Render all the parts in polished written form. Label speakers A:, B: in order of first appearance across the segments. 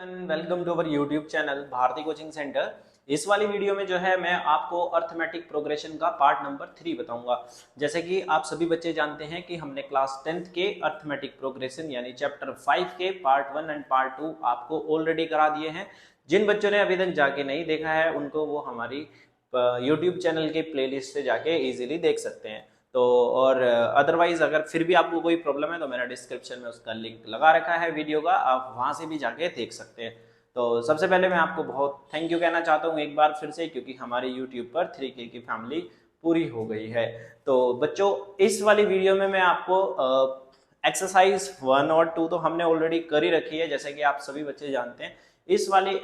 A: Welcome to our YouTube channel Bharati coaching centre. इस वाली video में जो है मैं आपको अर्थमेटिक प्रोग्रेशन का पार्ट नंबर 3 बताऊंगा। जैसे कि आप सभी बच्चे जानते हैं कि हमने क्लास 10th के अर्थमेटिक प्रोग्रेशन यानी चैप्टर 5 के पार्ट 1 एंड पार्ट 2 आपको ऑलरेडी करा दिए हैं। जिन बच्चों ने अभी तक जाके नहीं देखा है उनको वो हमारी यूट्यूब चैनल के प्लेलिस्ट से जाके इजीली देख सकते हैं। तो और अदरवाइज अगर फिर भी आपको कोई प्रॉब्लम है तो मैंने डिस्क्रिप्शन में उसका लिंक लगा रखा है वीडियो का, आप वहां से भी जाके देख सकते हैं। तो सबसे पहले मैं आपको बहुत थैंक यू कहना चाहता हूँ एक बार फिर से, क्योंकि हमारे यूट्यूब पर 3K की फैमिली पूरी हो गई है। तो बच्चों इस वाली वीडियो में मैं आपको एक्सरसाइज 1 और 2 तो हमने ऑलरेडी कर ही रखी है, जैसे कि आप सभी बच्चे जानते हैं। इस वाली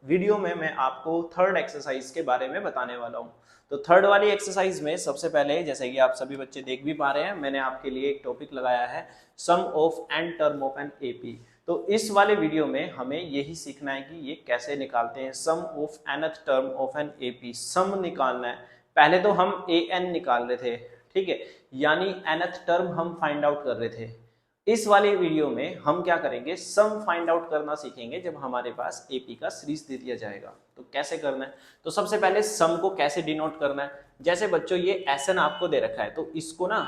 A: वीडियो में मैं आपको थर्ड एक्सरसाइज के बारे में बताने वाला हूँ। तो थर्ड वाली एक्सरसाइज में सबसे पहले, जैसे कि आप सभी बच्चे देख भी पा रहे हैं, मैंने आपके लिए एक टॉपिक लगाया है sum of N term of an AP. तो इस वाले वीडियो में हमें यही सीखना है कि ये कैसे निकालते हैं sum of nth term of an AP. Sum निकालना है। पहले तो हम ए एन निकाल रहे थे, ठीक है, यानी nth टर्म हम फाइंड आउट कर रहे थे। इस वाले वीडियो में हम क्या करेंगे, सम फाइंड आउट करना सीखेंगे जब हमारे पास एपी का सीरीज दे दिया जाएगा। तो कैसे करना है, तो सबसे पहले सम को कैसे डिनोट करना है। जैसे बच्चों ये एस एन आपको दे रखा है, तो इसको ना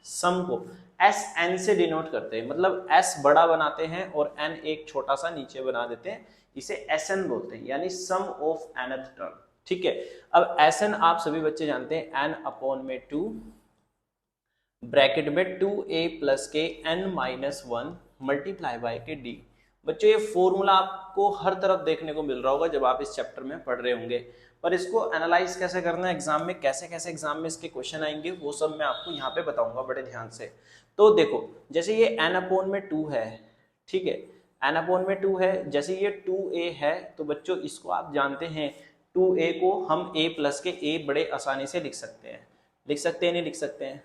A: सम को एस एन से डिनोट करते हैं, मतलब एस बड़ा बनाते हैं और एन एक छोटा सा नीचे बना देते हैं, इसे एस एन बोलते हैं, यानी सम ऑफ nth टर्म। ठीक है, अब एस एन आप सभी बच्चे जानते हैं एन अपॉन में 2 ब्रैकेट में 2a प्लस के n माइनस 1 मल्टीप्लाई बाय के d। बच्चों ये फॉर्मूला आपको हर तरफ देखने को मिल रहा होगा जब आप इस चैप्टर में पढ़ रहे होंगे, पर इसको एनालाइज कैसे करना है एग्जाम में, कैसे कैसे एग्जाम में इसके क्वेश्चन आएंगे, वो सब मैं आपको यहाँ पे बताऊंगा बड़े ध्यान से। तो देखो जैसे ये n अपॉन में 2 है, ठीक है, n अपॉन में 2 है, जैसे ये 2a है, तो बच्चों इसको आप जानते हैं 2a को हम a प्लस के a बड़े आसानी से लिख सकते हैं, लिख सकते हैं नहीं लिख सकते हैं,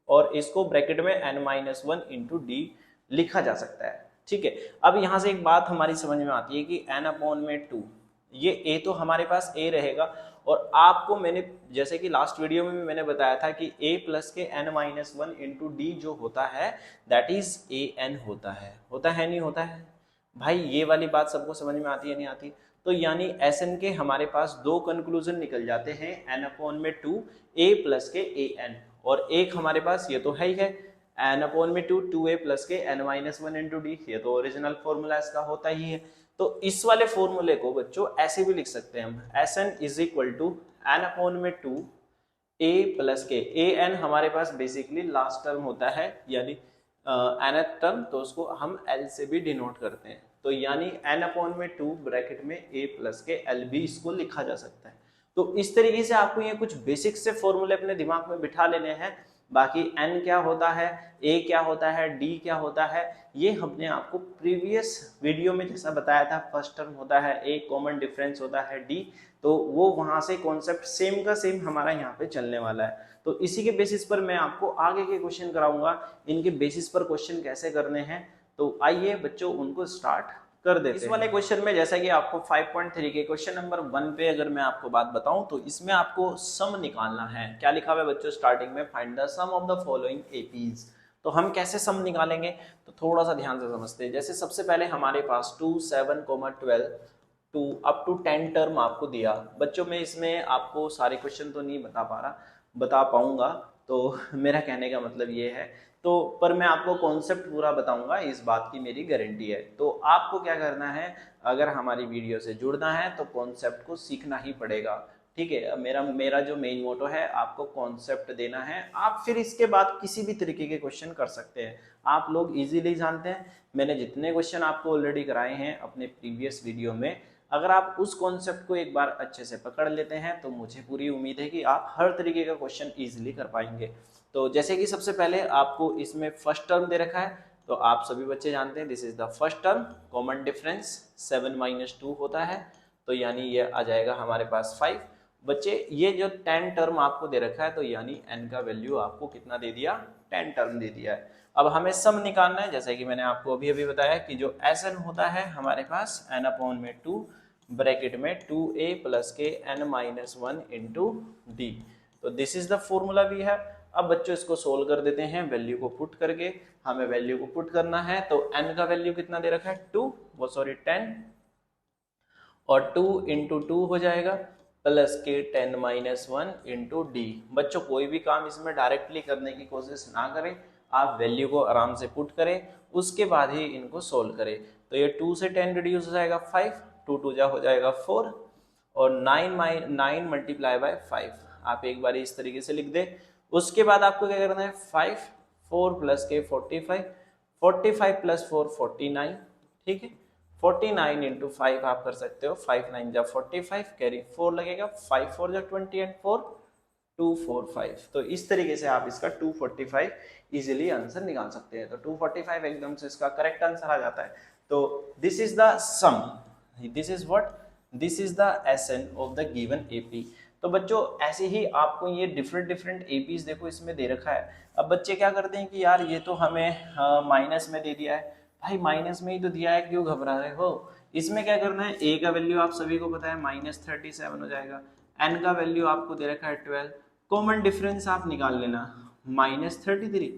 A: और इसको ब्रैकेट में n माइनस 1 इंटू डी लिखा जा सकता है। ठीक है, अब यहां से एक बात हमारी समझ में आती है कि n अपॉन में 2, ये a तो हमारे पास a रहेगा, और आपको मैंने जैसे कि लास्ट वीडियो में भी मैंने बताया था कि a प्लस के n माइनस 1 इंटू डी जो होता है दैट इज ए एन होता है नहीं होता है भाई, ये वाली बात सबको समझ में आती है नहीं आती। तो यानी एस एन के हमारे पास दो कंक्लूजन निकल जाते हैं, एन अपॉन में 2 a प्लस के ए एन, और एक हमारे पास ये तो है ही है एन अपॉन में 2 2a प्लस के n माइनस 1 इंटू डी, ये तो ओरिजिनल फॉर्मूला इसका होता ही है। तो इस वाले फॉर्मूले को बच्चों ऐसे भी लिख सकते हैं हम, S N is equal to N upon में 2 a प्लस के, ए एन हमारे पास बेसिकली लास्ट टर्म होता है यानी nth टर्म, तो उसको हम l से भी डिनोट करते हैं, तो यानी n अपॉन में 2 ब्रैकेट में a प्लस के l भी इसको लिखा जा सकता है। तो इस तरीके से आपको ये कुछ बेसिक से फॉर्मूले अपने दिमाग में बिठा लेने हैं। बाकी n क्या होता है, a क्या होता है, d क्या होता है, ये हमने आपको प्रीवियस वीडियो में जैसा बताया था, फर्स्ट टर्म होता है a, कॉमन डिफरेंस होता है d, तो वो वहां से कॉन्सेप्ट सेम का सेम हमारा यहाँ पे चलने वाला है। तो इसी के बेसिस पर मैं आपको आगे के क्वेश्चन कराऊंगा, इनके बेसिस पर क्वेश्चन कैसे करने हैं। तो आइए बच्चों उनको स्टार्ट कर देते हैं। इस वाले क्वेश्चन में जैसा कि आपको 5.3 के क्वेश्चन नंबर 1 पे अगर मैं आपको बात बताऊं, तो इसमें आपको सम निकालना है। क्या लिखा हुआ है बच्चों स्टार्टिंग में, find the sum of the following APs. तो हम कैसे सम निकालेंगे, तो थोड़ा सा ध्यान से समझते हैं। जैसे सबसे पहले हमारे पास 2 7 12 टू अप टू 10 टर्म आपको दिया। बच्चों में इसमें आपको सारे क्वेश्चन तो नहीं बता पाऊंगा, तो मेरा कहने का मतलब ये है, तो पर मैं आपको कॉन्सेप्ट पूरा बताऊंगा, इस बात की मेरी गारंटी है। तो आपको क्या करना है, अगर हमारी वीडियो से जुड़ना है तो कॉन्सेप्ट को सीखना ही पड़ेगा। ठीक है, मेरा जो मेन मोटो है आपको कॉन्सेप्ट देना है, आप फिर इसके बाद किसी भी तरीके के क्वेश्चन कर सकते हैं। आप लोग इजीली जानते हैं, मैंने जितने क्वेश्चन आपको ऑलरेडी कराए हैं अपने प्रीवियस वीडियो में, अगर आप उस कॉन्सेप्ट को एक बार अच्छे से पकड़ लेते हैं तो मुझे पूरी उम्मीद है कि आप हर तरीके का क्वेश्चन इजीली कर पाएंगे। तो जैसे कि सबसे पहले आपको इसमें फर्स्ट टर्म दे रखा है, तो आप सभी बच्चे जानते हैं this is the first term, common difference 7 minus 2 होता है, तो यानी ये आ जाएगा हमारे पास 5। बच्चे ये जो 10 टर्म आपको दे रखा है, तो यानी n का वैल्यू आपको कितना दे दिया, 10 टर्म दे दिया है। अब हमें सम निकालना है, जैसे कि मैंने आपको अभी बताया कि जो Sn होता है हमारे पास n अपॉन में 2 ब्रैकेट में 2a प्लस के n माइनस 1 इंटू डी, तो this is the formula we have. अब बच्चों इसको सोल्व कर देते हैं, वैल्यू को पुट करके, हमें वैल्यू को पुट करना है, तो n का वैल्यू कितना दे रखा है 2, वो सॉरी 10 और 2 इंटू 2 हो जाएगा प्लस के 10 माइनस 1 इंटू डी। बच्चों कोई भी काम इसमें डायरेक्टली करने की कोशिश ना करें, आप वैल्यू को आराम से पुट करें, उसके बाद ही इनको सोल्व करें। तो ये 2 से 10 रिड्यूस हो जाएगा 5, 2 2 जा हो जाएगा 4 और 9 मल्टीप्लाई बाय 5 आप एक बार इस तरीके से लिख दे। उसके बाद आपको क्या करना है 5 4 प्लस के 45 45 प्लस 4 49, ठीक है 49 इंटू 5 आप कर सकते हो, 5 9 जा 45 कैरी 4 लगेगा, 5 4 जा 20 एंड 4 245। तो इस तरीके से आप इसका 245 इजीली आंसर निकाल सकते हैं। तो 245 एकदम से इसका करेक्ट आंसर आ जाता है। तो this is the sum, this is what, this is the S N of the given AP. तो बच्चों ऐसे ही आपको ये डिफरेंट एपीज देखो इसमें दे रखा है। अब बच्चे क्या करते हैं कि यार ये तो हमें माइनस में दे दिया है, भाई माइनस में ही तो दिया है क्यों घबरा रहे हो। इसमें क्या करना है, ए का वैल्यू आप सभी को पता है -37 हो जाएगा, एन का वैल्यू आपको दे रखा है 12, कॉमन डिफरेंस आप निकाल लेना -33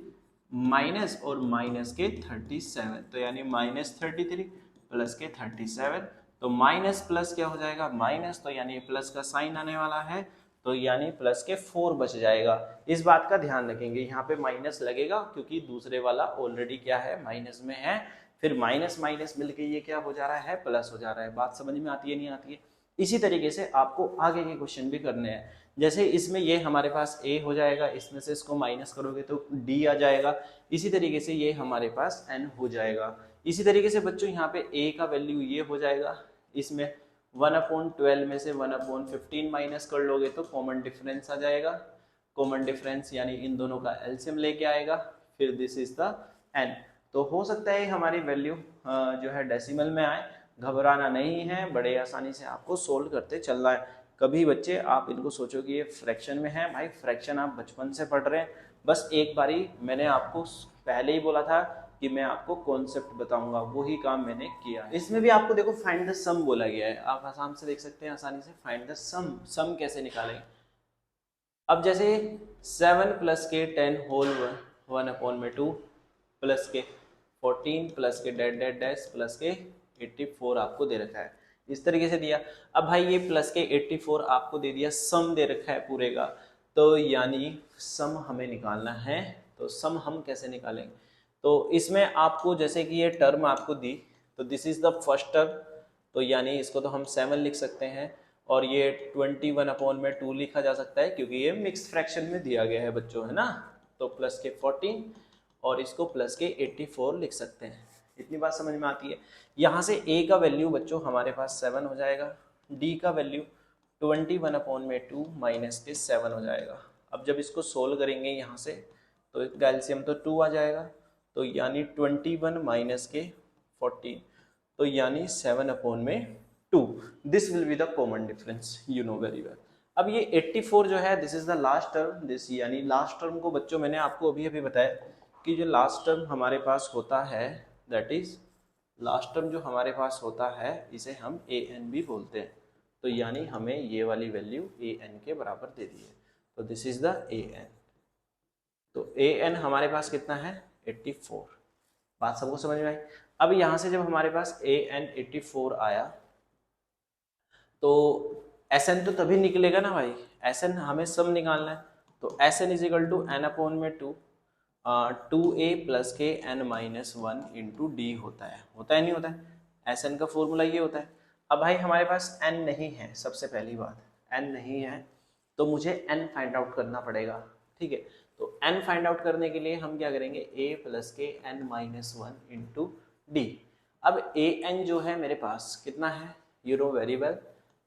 A: माइनस और माइनस के 37, तो यानी -33 प्लस के 37, तो माइनस प्लस क्या हो जाएगा माइनस, तो यानी प्लस का साइन आने वाला है, तो यानी प्लस के 4 बच जाएगा। इस बात का ध्यान रखेंगे, यहाँ पे माइनस लगेगा क्योंकि दूसरे वाला ऑलरेडी क्या है माइनस में है, फिर माइनस माइनस मिलके ये क्या हो जा रहा है प्लस हो जा रहा है। बात समझ में आती है नहीं आती है। इसी तरीके से आपको आगे के क्वेश्चन भी करने हैं। जैसे इसमें ये हमारे पास a हो जाएगा, इसमें से इसको माइनस करोगे तो d आ जाएगा, इसी तरीके से ये हमारे पास n हो जाएगा। इसी तरीके से बच्चों यहाँ पे a का वैल्यू ये हो जाएगा, इसमें 1/12 में से 1/15 माइनस कर लोगे तो कॉमन डिफरेंस आ जाएगा, कॉमन डिफरेंस यानी इन दोनों का एलसीएम लेके आएगा, फिर दिस इज द n। तो हो सकता है हमारी वैल्यू जो है डेसिमल में आए, घबराना नहीं है, बड़े आसानी से आपको सोल्व करते चलना है। कभी बच्चे आप इनको सोचो कि ये फ्रैक्शन में है, भाई फ्रैक्शन आप बचपन से पढ़ रहे हैं, बस एक बारी मैंने आपको पहले ही बोला था कि मैं आपको कॉन्सेप्ट बताऊंगा, वही काम मैंने किया। इसमें भी आपको देखो फाइंड द सम बोला गया है, आप आसानी से देख सकते हैं, आसानी से फाइंड द सम। सम कैसे निकालेंगे, अब जैसे 7 प्लस के 10 होल 1/2 प्लस के 14 प्लस के डैट डैट डैश प्लस के 84 आपको दे रखा है, इस तरीके से दिया। अब भाई ये प्लस के 84 आपको दे दिया, सम दे रखा है पूरे का, तो यानी सम हमें निकालना है। तो सम हम कैसे निकालेंगे, तो इसमें आपको जैसे कि ये टर्म आपको दी, तो this is the first term, तो यानी इसको तो हम 7 लिख सकते हैं, और ये 21/2 लिखा जा सकता है क्योंकि ये मिक्स फ्रैक्शन में दिया गया है बच्चों, है ना। तो प्लस के 14 और इसको प्लस के 84 लिख सकते हैं। इतनी बात समझ में आती है। यहाँ से a का वैल्यू बच्चों हमारे पास 7 हो जाएगा, d का वैल्यू 21/2 माइनस के 7 हो जाएगा। अब जब इसको सोल्व करेंगे यहाँ से तो इसका एलसीएम तो 2 आ जाएगा, तो यानी 21 माइनस के 14, तो यानी 7/2। This will be the common difference, you know very well. अब ये 84 जो है this is the last term, this यानी लास्ट टर्म को बच्चों मैंने आपको अभी अभी बताया कि जो लास्ट टर्म हमारे पास होता है, दैट इज लास्ट टर्म जो हमारे पास होता है इसे हम ए एन भी बोलते हैं। तो यानी हमें ये वाली वैल्यू ए एन के बराबर दे दी है, तो this is the A N. तो ए एन हमारे पास कितना है 84। बात सबको समझ में आई। अब यहाँ से जब हमारे पास ए एन 84 आया तो एस एन तो तभी निकलेगा ना भाई, एस एन हमें सब निकालना है, तो S N is equal to n/2 2a plus के n-1 इंटू डी होता है नहीं होता है, एस एन का फॉर्मूला ये होता है। अब भाई हमारे पास n नहीं है, सबसे पहली बात n नहीं है, तो मुझे n फाइंड आउट करना पड़ेगा, ठीक है। तो n फाइंड आउट करने के लिए हम क्या करेंगे, a प्लस के n-1 इंटू डी। अब a n जो है मेरे पास कितना है, you know very well,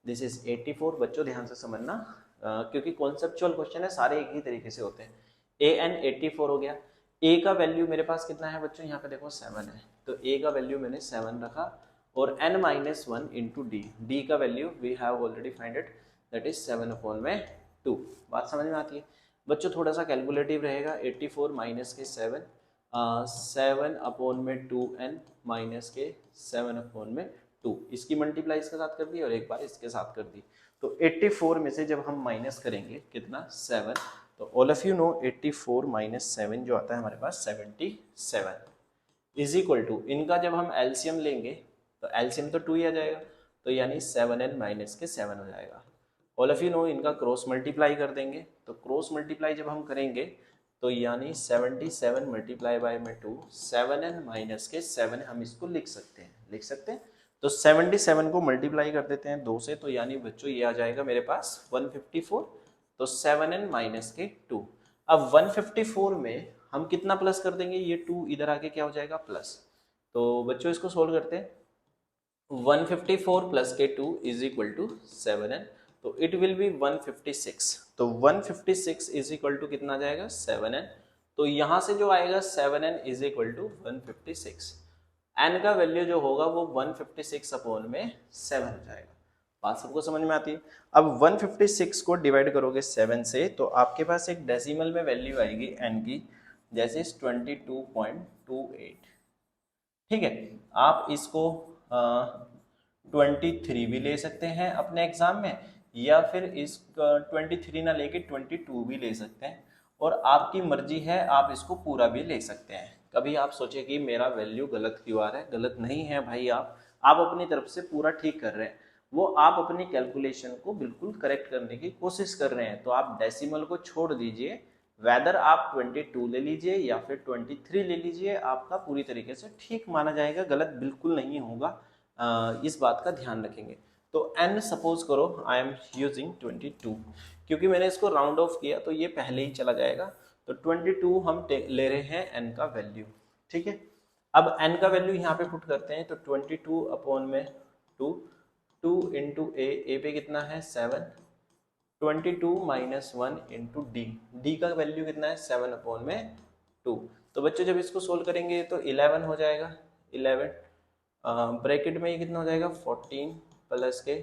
A: this is 84। बच्चों ध्यान से समझना, क्योंकि कॉन्सेप्चुअल क्वेश्चन है, सारे एक ही तरीके से होते हैं। ए एन 84 हो गया, ए का वैल्यू मेरे पास कितना है बच्चों, यहाँ पे देखो 7 है, तो ए का वैल्यू मैंने 7 रखा, और n-1 इंटू डी, डी का value we have already find it, that is 7/2। बात समझ में आती है बच्चों, थोड़ा सा कैलकुलेटिव रहेगा। 84 माइनस के 7 7/2n माइनस के 7/2, इसकी मल्टीप्लाई इसके साथ कर दी और एक बार इसके साथ कर दी, तो 84 में से जब हम माइनस करेंगे कितना 7, तो all of you know 84 minus 7 जो आता है हमारे पास 77 इज इक्वल टू, इनका जब हम एलसीएम लेंगे तो एलसीएम तो 2 ही आ जाएगा, तो यानी 7n माइनस के 7 हो जाएगा। ऑल ऑफ यू नो इनका क्रॉस मल्टीप्लाई कर देंगे, तो क्रॉस मल्टीप्लाई जब हम करेंगे तो यानी 77 मल्टीप्लाई बाय में 2, 7n माइनस के 7 हम इसको लिख सकते हैं। तो 77 को मल्टीप्लाई कर देते हैं 2 से, तो यानी बच्चों ये आ जाएगा मेरे पास 154, तो 7n माइनस के 2। अब 154 में हम कितना प्लस कर देंगे, ये 2 इधर आके क्या हो जाएगा प्लस। तो बच्चों इसको सोल्व करते हैं, 154 प्लस के 2 इज इक्वल टू 7n, तो इट विल बी 156। तो 156 इज इक्वल टू कितना जाएगा 7n, तो यहां से जो आएगा 7n is equal to 156, n का वैल्यू जो होगा वो 156 अपॉन में 7 हो जाएगा। बात सबको समझ में आती है। अब 156 को डिवाइड करोगे 7 से तो आपके पास एक डेसिमल में वैल्यू आएगी n की, जैसे 22.28। ठीक है, आप इसको 23 भी ले सकते हैं अपने एग्जाम में, या फिर इस 23 ना लेके 22 भी ले सकते हैं, और आपकी मर्जी है, आप इसको पूरा भी ले सकते हैं। कभी आप सोचे कि मेरा वैल्यू गलत क्यों आ रहा है, गलत नहीं है भाई, आप अपनी तरफ से पूरा ठीक कर रहे हैं, वो आप अपनी कैलकुलेशन को बिल्कुल करेक्ट करने की कोशिश कर रहे हैं। तो आप डेसिमल को छोड़ दीजिए, वेदर आप 22 ले लीजिए या फिर 23 ले लीजिए, आपका पूरी तरीके से ठीक माना जाएगा, गलत बिल्कुल नहीं होगा। इस बात का ध्यान रखेंगे। तो n सपोज करो आई एम यूजिंग 22, क्योंकि मैंने इसको राउंड ऑफ किया तो ये पहले ही चला जाएगा, तो 22 हम ले रहे हैं n का वैल्यू। ठीक है, अब n का वैल्यू यहाँ पे पुट करते हैं, तो 22 अपॉन में 2 इंटू ए पे कितना है 7, 22 माइनस 1 इंटू डी का वैल्यू कितना है 7 अपॉन में 2। तो बच्चों जब इसको सोल्व करेंगे तो 11 हो जाएगा, 11 ब्रैकेट में ये कितना हो जाएगा 14 प्लस के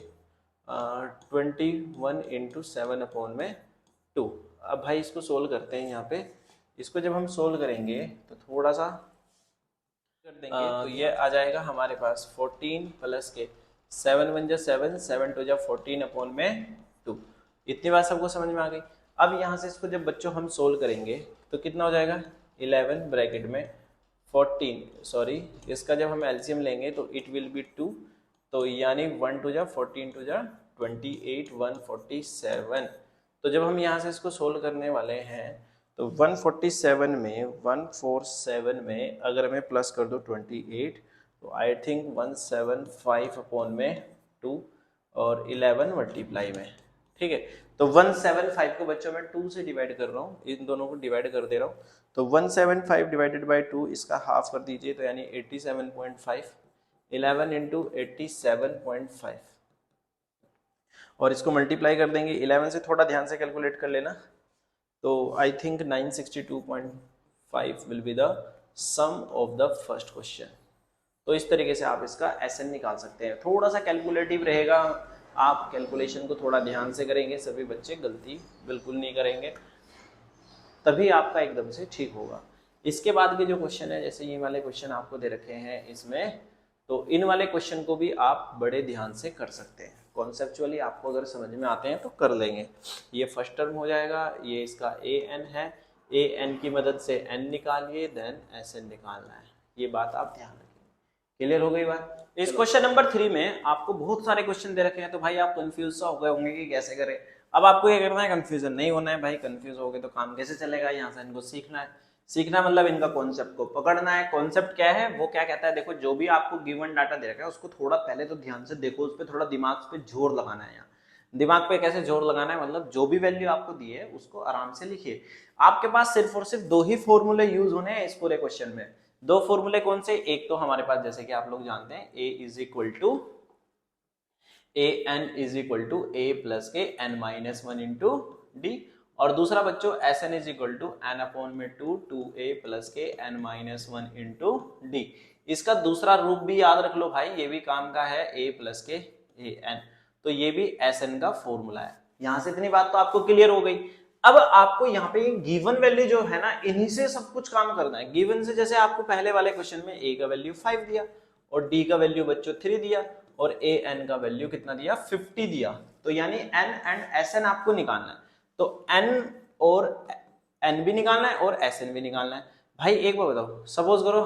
A: 21 इंटू 7 अपॉन में 2। अब भाई इसको सोल्व करते हैं, यहाँ पे इसको जब हम सोल्व करेंगे तो थोड़ा सा कर देंगे, तो ये आ जाएगा हमारे पास 14 प्लस के 7 1 जा 7, 7 2 जा 14 अपॉन में 2। इतनी बात सबको समझ में आ गई। अब यहाँ से इसको जब बच्चों हम सोल्व करेंगे तो कितना हो जाएगा 11 ब्रैकेट में 14, सॉरी इसका जब हम एलसीएम लेंगे तो इट विल बी 2, तो यानी 1 2 जा 14 2 जा 28 147। तो जब हम यहाँ से इसको सोल्व करने वाले हैं तो 147 में 147 में अगर मैं प्लस कर दूँ 28, तो आई थिंक 175 अपॉन में 2 और 11 मल्टीप्लाई में। ठीक है, तो 175 को बच्चों मैं 2 से डिवाइड कर रहा हूँ, इन दोनों को डिवाइड कर दे रहा हूँ, तो 175 डिवाइडेड बाई 2 इसका हाफ कर दीजिए, तो यानी 87.5, 11 इंटू 87.5, और इसको मल्टीप्लाई कर देंगे 11 से, थोड़ा ध्यान से कैलकुलेट कर लेना, तो I think 962.5 will be the sum of the first question. तो इस तरीके से आप इसका एसएन निकाल सकते हैं, थोड़ा सा कैलकुलेटिव रहेगा, आप कैलकुलेशन को थोड़ा ध्यान से करेंगे, सभी बच्चे गलती बिल्कुल नहीं करेंगे, तभी आपका एकदम से ठीक होगा। इसके बाद के जो क्वेश्चन है, जैसे ये वाले क्वेश्चन आपको दे रखे हैं इसमें, तो इन वाले क्वेश्चन को भी आप बड़े ध्यान से कर सकते हैं, कॉन्सेप्चुअली आपको अगर समझ में आते हैं तो कर लेंगे। ये फर्स्ट टर्म हो जाएगा, ये इसका ए एन है, ए एन की मदद से एन निकालिए, देन एस एन निकालना है, ये बात आप ध्यान रखेंगे। क्लियर हो गई बात। इस क्वेश्चन नंबर 3 में आपको बहुत सारे क्वेश्चन दे रखे हैं, तो भाई आप कंफ्यूज सा हो गए होंगे कि कैसे करें। अब आपको ये करना है, कंफ्यूजन नहीं होना है भाई, कंफ्यूज हो गए तो काम कैसे चलेगा, यहाँ से इनको सीखना है, सीखना मतलब इनका कॉन्सेप्ट को पकड़ना है। कॉन्सेप्ट क्या है, वो क्या कहता है, देखो जो भी आपको गिवन डाटा दे रखा है उसको थोड़ा पहले तो ध्यान से देखो, उस पर थोड़ा दिमाग पे जोर लगाना है। यहाँ दिमाग पे कैसे जोर लगाना है, मतलब जो भी वैल्यू आपको दी है उसको आराम से लिखिए। आपके पास सिर्फ और सिर्फ 2 ही फॉर्मूले यूज होने हैं इस पूरे क्वेश्चन में। 2 फॉर्मूले कौन से, एक तो हमारे पास जैसे कि आप लोग जानते हैं A is equal to A N is equal to A plus के एन माइनस 1 इंटू डी, और दूसरा बच्चों S N is equal to N upon में 2 ए प्लस के एन माइनस 1 इंटू डी। इसका दूसरा रूप भी याद रख लो भाई, ये भी काम का है, ए प्लस के ए एन, तो ये भी एस एन का फॉर्मूला है। यहां से इतनी बात तो आपको क्लियर हो गई। अब आपको यहाँ पे गिवन वैल्यू जो है ना, इन्हीं से सब कुछ काम करना है। गिवन से जैसे आपको पहले वाले क्वेश्चन में ए का वैल्यू 5 दिया और डी का वैल्यू बच्चों 3 दिया और ए एन का वैल्यू कितना दिया 50 दिया, तो यानी एन एंड एस एन आपको निकालना है। तो एन और एन भी निकालना है और एस एन भी निकालना है। भाई एक बात बताओ, सपोज करो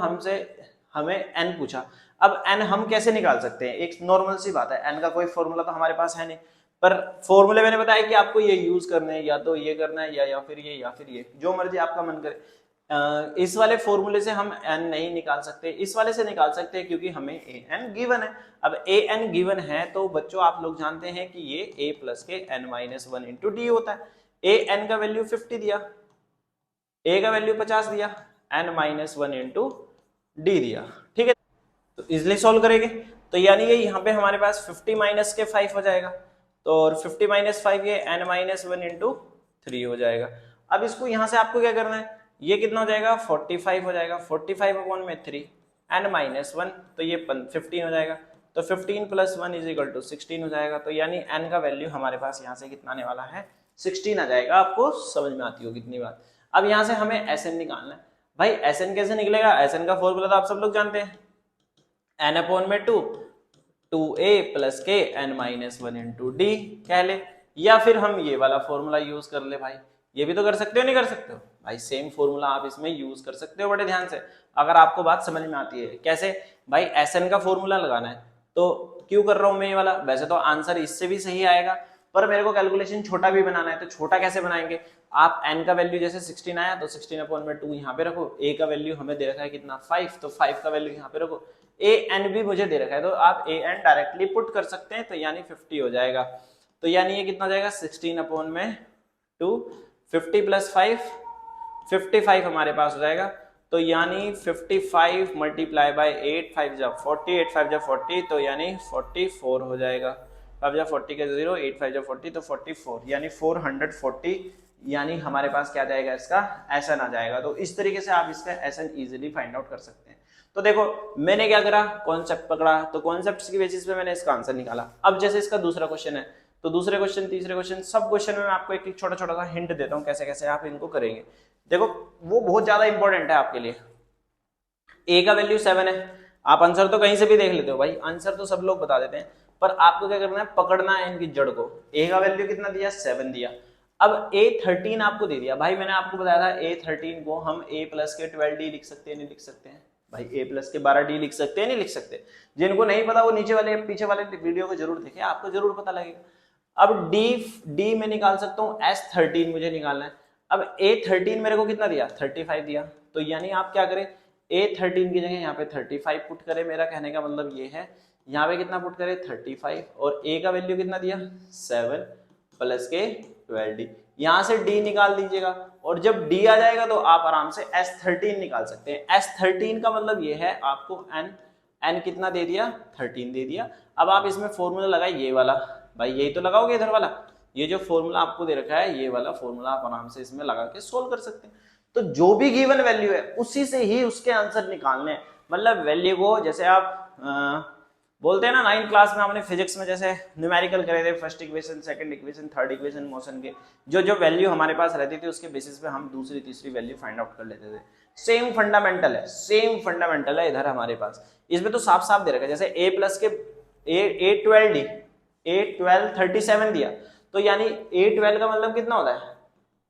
A: हमें n पूछा। अब n हम कैसे निकाल सकते हैं, एक नॉर्मल सी बात है, n का कोई फॉर्मूला तो हमारे पास है नहीं, पर फॉर्मूले मैंने बताया कि आपको ये यूज करने हैं, या तो ये करना है या फिर ये या फिर ये, जो मर्जी आपका मन करे। इस वाले फॉर्मूले से हम n नहीं निकाल सकते, इस वाले से निकाल सकते हैं क्योंकि हमें an गिवन है। अब an गिवन है तो बच्चों आप लोग जानते हैं कि ये a प्लस के n माइनस 1 इंटू डी होता है। an का वैल्यू 50 दिया, a का वैल्यू 50 दिया, n माइनस 1 इंटू डी दिया, ठीक है। तो इजिली सोल्व करेंगे, तो यानी ये यहाँ पे हमारे पास 50 माइनस के 5 हो जाएगा, तो और 50 माइनस 5 ये n माइनस 1 इंटू 3 हो जाएगा। अब इसको यहाँ से आपको क्या करना है, ये कितना हो जाएगा 45 हो जाएगा, 45 अपॉन में 3 n माइनस 1, तो ये 15 हो जाएगा, तो 15 प्लस 1 इज इक्वल टू 16 हो जाएगा। तो यानी n का वैल्यू हमारे पास यहाँ से कितना आने वाला है 16 आ जाएगा। आपको समझ में आती हो कितनी बात। अब यहाँ से हमें Sn निकालना है। भाई Sn कैसे निकलेगा, Sn का फॉर्मूला तो आप सब लोग जानते हैं, n अपॉन में 2a प्लस के n माइनस 1 इंटू डी कह ले, या फिर हम ये वाला फॉर्मूला यूज कर ले। भाई ये भी तो कर सकते हो, नहीं कर सकते हो भाई, सेम फॉर्मूला आप इसमें यूज कर सकते हो बड़े ध्यान से, अगर आपको बात समझ में आती है। कैसे भाई, Sn का फॉर्मूला लगाना है, तो क्यों कर रहा हूं मैं ये वाला, वैसे तो आंसर इससे भी सही आएगा, पर मेरे को कैलकुलेशन छोटा भी बनाना है, तो छोटा कैसे बनाएंगे, आप n का वैल्यू जैसे 16 आया तो 16 अपॉन में 2 यहाँ पे रखो, a का वैल्यू हमें दे रखा है कितना 5, तो 5 का वैल्यू यहाँ पे रखो, an भी मुझे दे रखा है तो आप an डायरेक्टली पुट कर सकते हैं, तो यानी 50 हो जाएगा। तो यानी ये कितना हो जाएगा 16 अपॉन में 2, 50 प्लस 5 55 हमारे पास हो जाएगा, तो यानी 55 मल्टीप्लाई बाय 8 5 जा 40, 8 5 जा 40, तो यानी 44 हो जाएगा। 5 जा 40 का 0, 8 5 जा 40, तो 44 यानी 440, यानी हमारे पास क्या जाएगा इसका Sn आ जाएगा। तो इस तरीके से आप इसका Sn इजीली फाइंड आउट कर सकते हैं। तो देखो मैंने क्या करा, कॉन्सेप्ट पकड़ा, तो कॉन्सेप्ट की बेसिस पे मैंने इसका आंसर निकाला। अब जैसे इसका दूसरा क्वेश्चन है, तो दूसरे क्वेश्चन तीसरे क्वेश्चन सब क्वेश्चन में मैं आपको एक छोटा छोटा सा हिंट देता हूँ कैसे कैसे आप इनको करेंगे। देखो वो बहुत ज्यादा इंपॉर्टेंट है आपके लिए। a का वैल्यू 7 है, आप आंसर तो कहीं से भी देख लेते हो भाई, आंसर तो सब लोग बता देते हैं, पर आपको क्या करना है, पकड़ना है इनकी जड़ को। a का वैल्यू कितना दिया 7 दिया। अब a13 आपको दे दिया, भाई मैंने आपको बताया था a13 को हम a प्लस के 12d लिख सकते हैं, नहीं लिख सकते हैं भाई, a प्लस के 12d लिख सकते हैं, नहीं लिख सकते। जिनको नहीं पता वो नीचे वाले पीछे वाले वीडियो को जरूर देखें, आपको जरूर पता लगेगा। अब d में निकाल सकता हूँ, s13 मुझे निकालना है। अब a13 मेरे को कितना दिया 35 दिया, तो यानी आप क्या करें, a13 की जगह यहाँ पे 35 पुट करें, मेरा कहने का मतलब ये है, यहाँ पे कितना पुट करें 35, और a का वैल्यू कितना दिया 7 प्लस के 12d, यहाँ से d निकाल दीजिएगा, और जब d आ जाएगा तो आप आराम से s13 निकाल सकते हैं। s13 का मतलब ये है आपको n कितना दे दिया 13 दे दिया। अब आप इसमें फॉर्मूला लगाए ये वाला, भाई यही तो लगाओगे इधर वाला, ये जो फॉर्मूला आपको दे रखा है ये वाला फॉर्मूला आप आराम से इसमें लगा के सोल्व कर सकते हैं। तो जो भी गिवन वैल्यू है उसी से ही उसके आंसर निकालने हैं। मतलब वैल्यू को जैसे आप बोलते हैं ना 9th क्लास में हमने फिजिक्स में जैसे न्यूमेरिकल करे थे, first equation, second equation, third equation motion के जो जो वैल्यू हमारे पास रहती थी उसके बेसिस पे हम दूसरी तीसरी वैल्यू फाइंड आउट कर लेते थे। सेम फंडामेंटल है, सेम फंडामेंटल है इधर हमारे पास। इसमें तो साफ साफ दे रखा है, जैसे a प्लस के a12d a12 37 दिया, तो यानी a12 का मतलब कितना होता है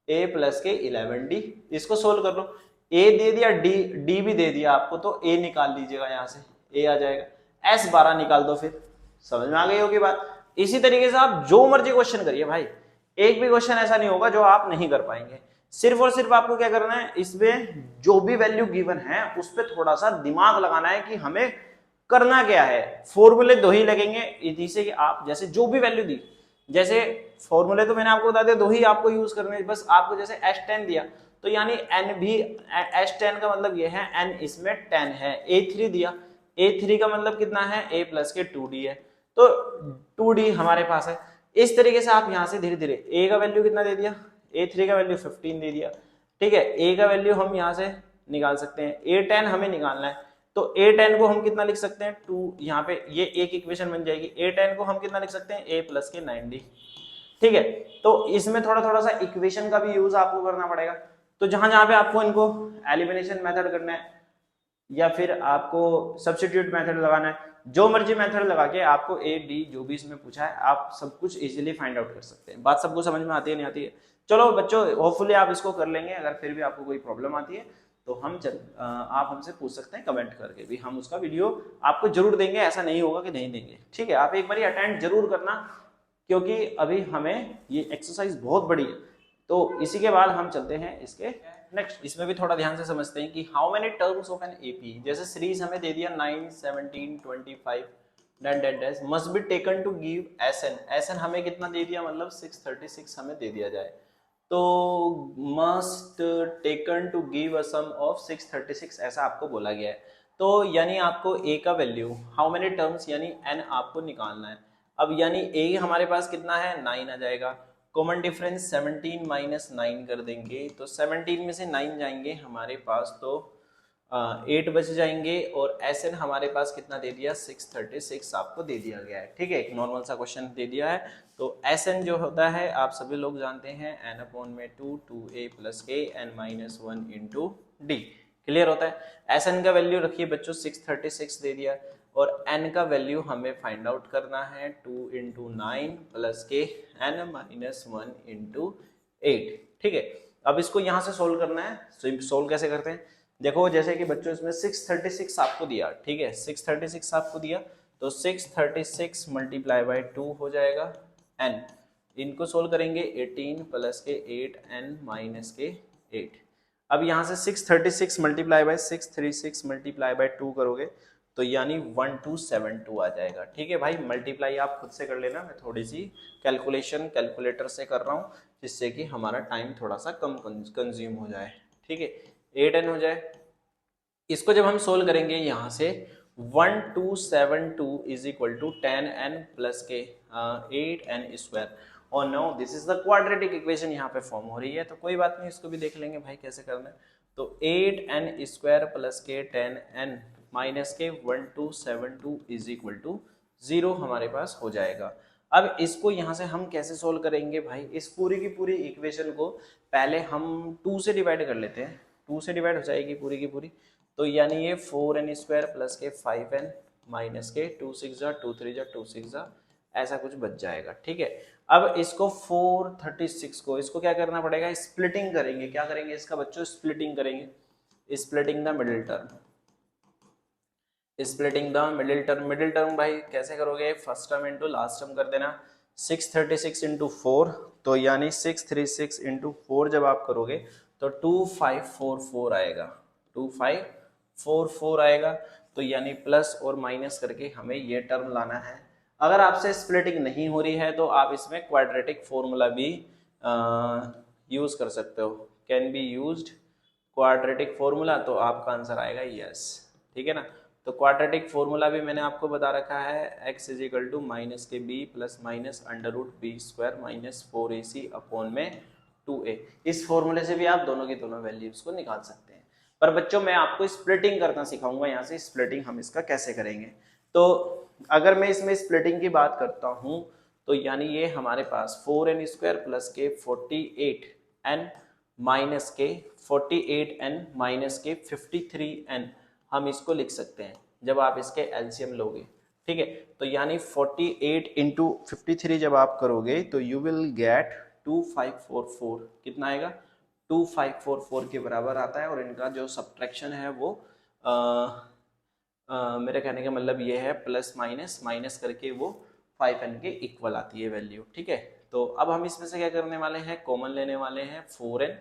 A: a प्लस के 11d। इसको सोल्व कर लो, a दे दिया, d भी दे दिया आपको, तो a निकाल लीजिएगा, यहाँ से a आ जाएगा, s12 निकाल दो, फिर समझ में आ गई होगी बात। इसी तरीके से आप जो मर्जी क्वेश्चन करिए भाई, एक भी क्वेश्चन ऐसा नहीं होगा जो आप नहीं कर पाएंगे। सिर्फ और सिर्फ आपको क्या करना है, इसमें जो भी वैल्यू गिवन है उस पर थोड़ा सा दिमाग लगाना है कि हमें करना क्या है। फॉर्मूले दो ही लगेंगे, इसी से कि आप जैसे जो भी वैल्यू दी, जैसे फॉर्मूले तो मैंने आपको बता दिया, दो ही आपको यूज करने, बस आपको जैसे s10 दिया तो यानी n भी s10 का मतलब ये है n इसमें 10 है। a3 दिया, a3 का मतलब कितना है a प्लस के 2d है, तो 2d हमारे पास है। इस तरीके से आप यहाँ से धीरे धीरे a का वैल्यू कितना दे दिया, a3 का वैल्यू 15 दे दिया, ठीक है। a का वैल्यू हम यहाँ से निकाल सकते हैं, a10 हमें निकालना है, तो a10 को हम कितना लिख सकते हैं 2, यहाँ पे ये एक इक्वेशन बन जाएगी। a10 को हम कितना लिख सकते हैं a प्लस के 9d, ठीक है। तो इसमें थोड़ा थोड़ा सा इक्वेशन का भी यूज आपको करना पड़ेगा। तो जहां जहां पे आपको इनको एलिमिनेशन मेथड करना है या फिर आपको सब्स्टिट्यूट मेथड लगाना है, जो मर्जी मेथड लगा के आपको a d जो भी इसमें पूछा है आप सब कुछ इजीली फाइंड आउट कर सकते हैं। बात सबको समझ में आती है नहीं आती है? चलो बच्चों होपफुली आप इसको कर लेंगे। अगर फिर भी आपको कोई प्रॉब्लम आती है तो आप हमसे पूछ सकते हैं कमेंट करके भी, हम उसका वीडियो आपको जरूर देंगे, ऐसा नहीं होगा कि नहीं देंगे। ठीक है, आप एक बार अटेंड जरूर करना, क्योंकि अभी हमें ये एक्सरसाइज बहुत बड़ी है। तो इसी के बाद हम चलते हैं इसके नेक्स्ट। इसमें भी थोड़ा ध्यान से समझते हैं कि how many terms of an AP. जैसे सीरीज हमें दे दिया 9, 17, 25 dash must be taken to give S N. S N हमें कितना दे दिया, मतलब 636 हमें दे दिया जाए, तो must taken to give a sum of 636 ऐसा आपको बोला गया है। तो यानी आपको ए का वैल्यू हाउ मेनी टर्म्स यानी एन आपको निकालना है। अब यानी ए हमारे पास कितना है 9 आ जाएगा, कॉमन डिफरेंस 17 माइनस 9 कर देंगे, तो 17 में से 9 जाएंगे हमारे पास, तो 8 बच जाएंगे, और एस एन हमारे पास कितना दे दिया 636 आपको दे दिया गया है। ठीक है, एक नॉर्मल सा क्वेश्चन दे दिया है। तो एस एन जो होता है आप सभी लोग जानते हैं एन अपॉन में 2a प्लस के N minus 1 into D. Clear होता है। एस एन का वैल्यू रखिए बच्चों 636 दे दिया, और n का वैल्यू हमें फाइंड आउट करना है 2 इंटू 9 प्लस के एन माइनस 1 इंटू 8। ठीक है, अब इसको यहाँ से सोल्व करना है। सोल्व कैसे करते हैं, देखो जैसे कि बच्चों इसमें 636 आपको दिया, ठीक है 636 आपको दिया, तो 636 मल्टीप्लाई बाय 2 हो जाएगा n। इनको सोल्व करेंगे 18 प्लस के 8n माइनस के 8। अब यहाँ से 636 मल्टीप्लाई बाय 636 मल्टीप्लाई बाय 2 करोगे तो यानी 1272 आ जाएगा। ठीक है भाई, मल्टीप्लाई आप खुद से कर लेना, मैं थोड़ी सी कैलकुलेशन कैलकुलेटर से कर रहा हूँ, जिससे कि हमारा टाइम थोड़ा सा कम कंज्यूम हो जाए। ठीक है, 8n हो जाए। इसको जब हम सोल्व करेंगे यहाँ से 1272 is equal to 10n plus के 8n स्क्वायर, और no this is the quadratic equation यहाँ पे फॉर्म हो रही है, तो कोई बात नहीं, इसको भी देख लेंगे भाई कैसे करना है। तो 8n स्क्वायर प्लस के 10n माइनस के 1272 इज इक्वल टू 0 हमारे पास हो जाएगा। अब इसको यहाँ से हम कैसे सोल्व करेंगे भाई, इस पूरी की पूरी इक्वेशन को पहले हम 2 से डिवाइड कर लेते हैं, 2 से डिवाइड हो जाएगी पूरी की पूरी, तो यानी ये 4n स्क्वायर प्लस के 5n माइनस के 2 6 जा 2 3 जा 2 6 जा ऐसा कुछ बच जाएगा। ठीक है, अब इसको 436 को इसको क्या करना पड़ेगा, स्प्लिटिंग करेंगे। क्या करेंगे इसका बच्चों, स्प्लिटिंग करेंगे, splitting the middle term, splitting the middle term. Middle term भाई कैसे करोगे, first term into last term कर देना, 636 इंटू 4, तो यानी 636 इंटू 4 जब आप करोगे तो 2544 आएगा, 2544 आएगा, तो यानी प्लस और माइनस करके हमें ये टर्म लाना है। अगर आपसे स्प्लिटिंग नहीं हो रही है तो आप इसमें क्वाड्रेटिक फॉर्मूला भी यूज कर सकते हो, can be used quadratic formula, तो आपका आंसर आएगा यस। ठीक है ना, तो क्वाड्रेटिक फॉर्मूला भी मैंने आपको बता रखा है, x is equal to minus के B plus minus under root B square minus 4ac upon में 2a। इस फॉर्मूले से भी आप दोनों की दोनों वैल्यूज को निकाल सकते हैं, पर बच्चों मैं आपको स्प्लिटिंग करना सिखाऊंगा। यहाँ से स्प्लिटिंग हम इसका कैसे करेंगे, तो अगर मैं इसमें स्प्लिटिंग की बात करता हूँ तो यानी ये हमारे पास 4n स्क्वायर प्लस के 48n माइनस के 48n माइनस के 53n हम इसको लिख सकते हैं जब आप इसके एलसीएम लोगे। ठीक है, तो यानी 48 इंटू 53 जब आप करोगे तो यू विल गेट 2544, कितना आएगा 2544 के बराबर आता है, और इनका जो सब्ट्रैक्शन है वो मेरे कहने का मतलब ये है प्लस माइनस माइनस करके वो 5n के इक्वल आती है वैल्यू। ठीक है, तो अब हम इसमें से क्या करने वाले हैं, कॉमन लेने वाले हैं 4n,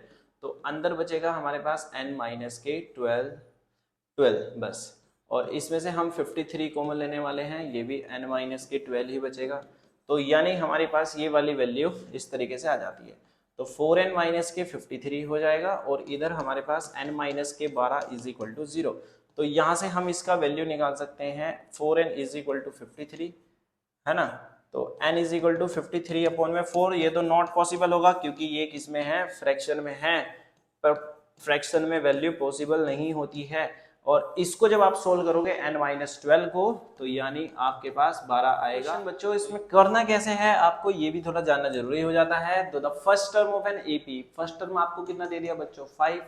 A: तो अंदर बचेगा हमारे पास n माइनस के 12 बस, और इसमें से हम 53 कॉमन लेने वाले हैं, ये भी n माइनस के 12 ही बचेगा, तो यानी हमारे पास ये वाली वैल्यू इस तरीके से आ जाती है। तो 4n माइनस के 53 हो जाएगा, और इधर हमारे पास n माइनस के 12 इज इक्वल टू 0, तो यहाँ से हम इसका वैल्यू निकाल सकते हैं 4n इज इक्वल टू 53, है ना, तो n is equal to 53 upon में 4, ये तो नॉट पॉसिबल होगा क्योंकि ये किसमें है, फ्रैक्शन में है, पर फ्रैक्शन में वैल्यू पॉसिबल नहीं होती है। और इसको जब आप सोल्व करोगे n-12 को, तो यानी आपके पास 12 आएगा। बच्चों इसमें करना कैसे है आपको ये भी थोड़ा जानना जरूरी हो जाता है। तो the first term of an AP, first term आपको कितना दे दिया बच्चों 5,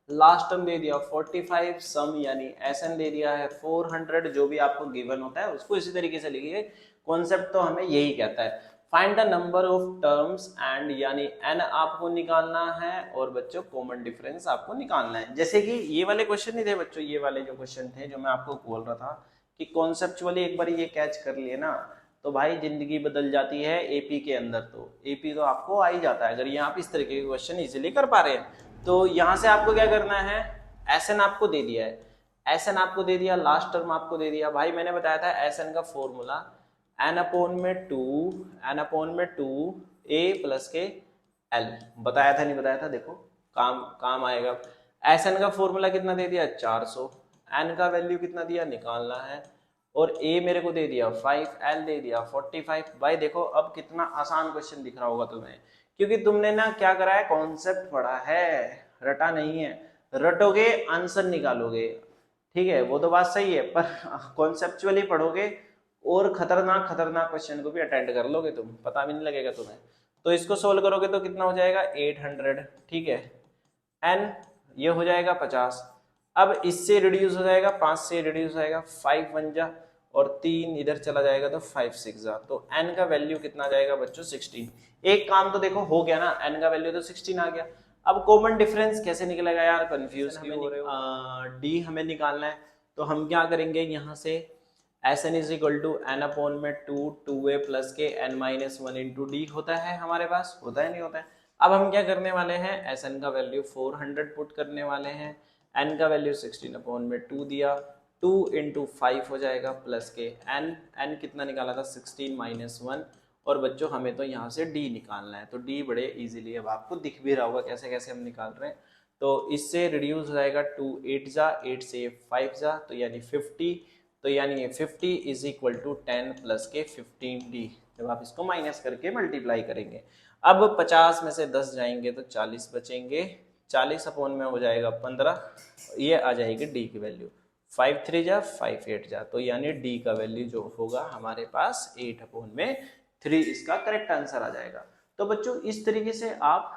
A: लास्ट टर्म दे दिया 45, सम यानी एसएन दे दिया है 400, जो भी आपको गिवन होता है उसको इसी तरीके से लिखिए, कॉन्सेप्ट तो हमें यही कहता है। Find the number of terms and, यानी n आपको निकालना है और बच्चों कॉमन डिफरेंस आपको निकालना है। जैसे कि ये वाले क्वेश्चन नहीं थे बच्चों, ये वाले जो क्वेश्चन थे जो मैं आपको बोल रहा था कि कॉन्सेप्चुअली एक बार ये कैच कर लिए ना तो भाई जिंदगी बदल जाती है एपी के अंदर। तो एपी तो आपको आ ही जाता है अगर ये आप इस तरीके के क्वेश्चन इजीली कर पा रहे हैं। तो यहाँ से आपको क्या करना है, एसएन आपको दे दिया है, एसएन आपको दे दिया, लास्ट टर्म आपको दे दिया। भाई मैंने बताया था एसएन का फॉर्मूला एन अपॉन में टू ए प्लस के एल, बताया था नहीं बताया था, देखो काम काम आएगा। एस एन का फॉर्मूला कितना दे दिया 400, एन का वैल्यू कितना दिया निकालना है, और ए मेरे को दे दिया 5, एल दे दिया 45। भाई देखो अब कितना आसान क्वेश्चन दिख रहा होगा तुम्हें, क्योंकि तुमने ना क्या करा है, कॉन्सेप्ट पढ़ा है, रटा नहीं है। रटोगे आंसर निकालोगे, ठीक है वो तो बात सही है, पर कॉन्सेप्चुअली पढ़ोगे और खतरनाक खतरनाक क्वेश्चन को भी अटेंड कर लोगे तुम, पता भी नहीं लगेगा तुम्हें। तो इसको सोल्व करोगे तो कितना हो जाएगा 800, ठीक है, एन ये हो जाएगा 50। अब इससे रिड्यूस हो जाएगा, 5 से रिड्यूस हो जाएगा, 5 बन जा, और 3 इधर चला जाएगा तो 5 6 जा, तो n का वैल्यू कितना जाएगा बच्चों 16। एक काम तो देखो हो गया ना, n का वैल्यू तो 16 आ गया। अब कॉमन डिफरेंस कैसे निकलेगा यार, कंफ्यूज क्यों हो रहे हो, डी हमें निकालना है। तो हम क्या करेंगे यहाँ से, S N is equal to N upon में टू ए प्लस के N minus one into D होता है हमारे पास, होता है नहीं होता है। अब हम क्या करने वाले हैं, एस एन का वैल्यू 400 पुट करने वाले हैं, एन का वैल्यू 16 अपॉन में 2 दिया, 2 इंटू 5 हो जाएगा प्लस के एन, एन कितना निकाला था 16 माइनस 1, और बच्चों हमें तो यहाँ से डी निकालना है। तो डी बड़े इजीली अब आपको दिख भी रहा होगा कैसे कैसे हम निकाल रहे हैं। तो इससे रिड्यूस हो जाएगा 2 8 जा, 8 से 5 जा, तो यानी 50, तो यानी 50 इज इक्वल टू 10 प्लस के 15d। जब आप इसको माइनस करके मल्टीप्लाई करेंगे, अब 50 में से 10 जाएंगे तो 40 बचेंगे, 40 अपॉन में हो जाएगा 15, ये आ जाएगी डी की वैल्यू, 5 3 जा 5 8 जा, तो यानी डी का वैल्यू जो होगा हमारे पास 8 अपॉन में 3, इसका करेक्ट आंसर आ जाएगा। तो बच्चों इस तरीके से आप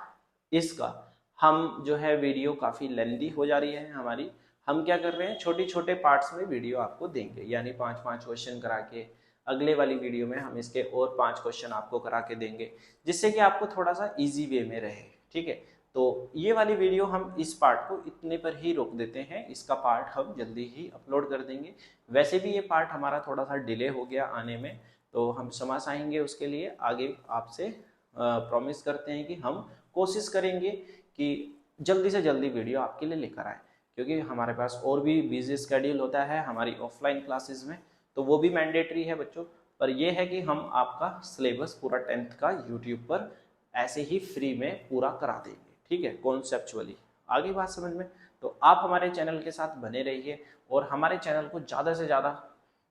A: इसका, हम जो है वीडियो काफ़ी लेंदी हो जा रही है हमारी, हम क्या कर रहे हैं छोटी छोटे पार्ट्स में वीडियो आपको देंगे, यानी 5-5 क्वेश्चन करा के अगले वाली वीडियो में हम इसके और 5 क्वेश्चन आपको करा के देंगे, जिससे कि आपको थोड़ा सा इजी वे में रहे, ठीक है। तो ये वाली वीडियो हम इस पार्ट को इतने पर ही रोक देते हैं, इसका पार्ट हम जल्दी ही अपलोड कर देंगे। वैसे भी ये पार्ट हमारा थोड़ा सा डिले हो गया आने में, तो हम क्षमा चाहेंगे उसके लिए। आगे आपसे प्रॉमिस करते हैं कि हम कोशिश करेंगे कि जल्दी से जल्दी वीडियो आपके लिए लेकर आए, क्योंकि हमारे पास और भी बिजी स्केड्यूल होता है हमारी ऑफलाइन क्लासेस में, तो वो भी मैंडेटरी है बच्चों। पर यह है कि हम आपका सिलेबस पूरा 10th का यूट्यूब पर ऐसे ही फ्री में पूरा करा देंगे, ठीक है, कॉन्सेप्चुअली। आगे बात समझ में, तो आप हमारे चैनल के साथ बने रहिए और हमारे चैनल को ज़्यादा से ज़्यादा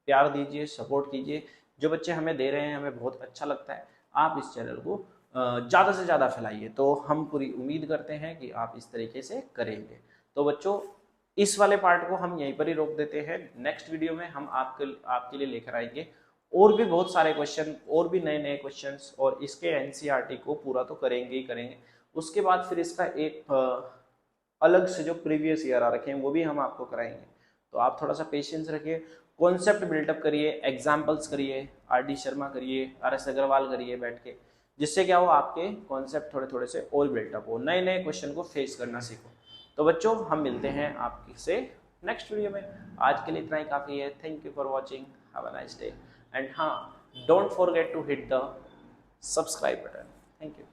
A: प्यार दीजिए, सपोर्ट कीजिए। जो बच्चे हमें दे रहे हैं हमें बहुत अच्छा लगता है, आप इस चैनल को ज़्यादा से ज़्यादा फैलाइए, तो हम पूरी उम्मीद करते हैं कि आप इस तरीके से करेंगे। तो बच्चों इस वाले पार्ट को हम यहीं पर ही रोक देते हैं, नेक्स्ट वीडियो में हम आपके लिए लेकर आएंगे और भी बहुत सारे क्वेश्चन, और भी नए नए क्वेश्चंस, और इसके एनसीईआरटी को पूरा तो करेंगे ही करेंगे। उसके बाद फिर इसका एक अलग से जो प्रीवियस ईयर आ रखे हैं वो भी हम आपको कराएंगे। तो आप थोड़ा सा पेशेंस रखिए, कॉन्सेप्ट बिल्डअप करिए, एग्जाम्पल्स करिए, आर.डी. शर्मा करिए, आर.एस. अग्रवाल करिए बैठ के, जिससे क्या हो आपके कॉन्सेप्ट थोड़े थोड़े से और बिल्डअप हो, नए नए क्वेश्चन को फेस करना सीखो। तो बच्चों हम मिलते हैं आपसे नेक्स्ट वीडियो में, आज के लिए इतना ही काफ़ी है। Thank you for watching, have a nice day, and हाँ, don't forget to hit the subscribe button. Thank you.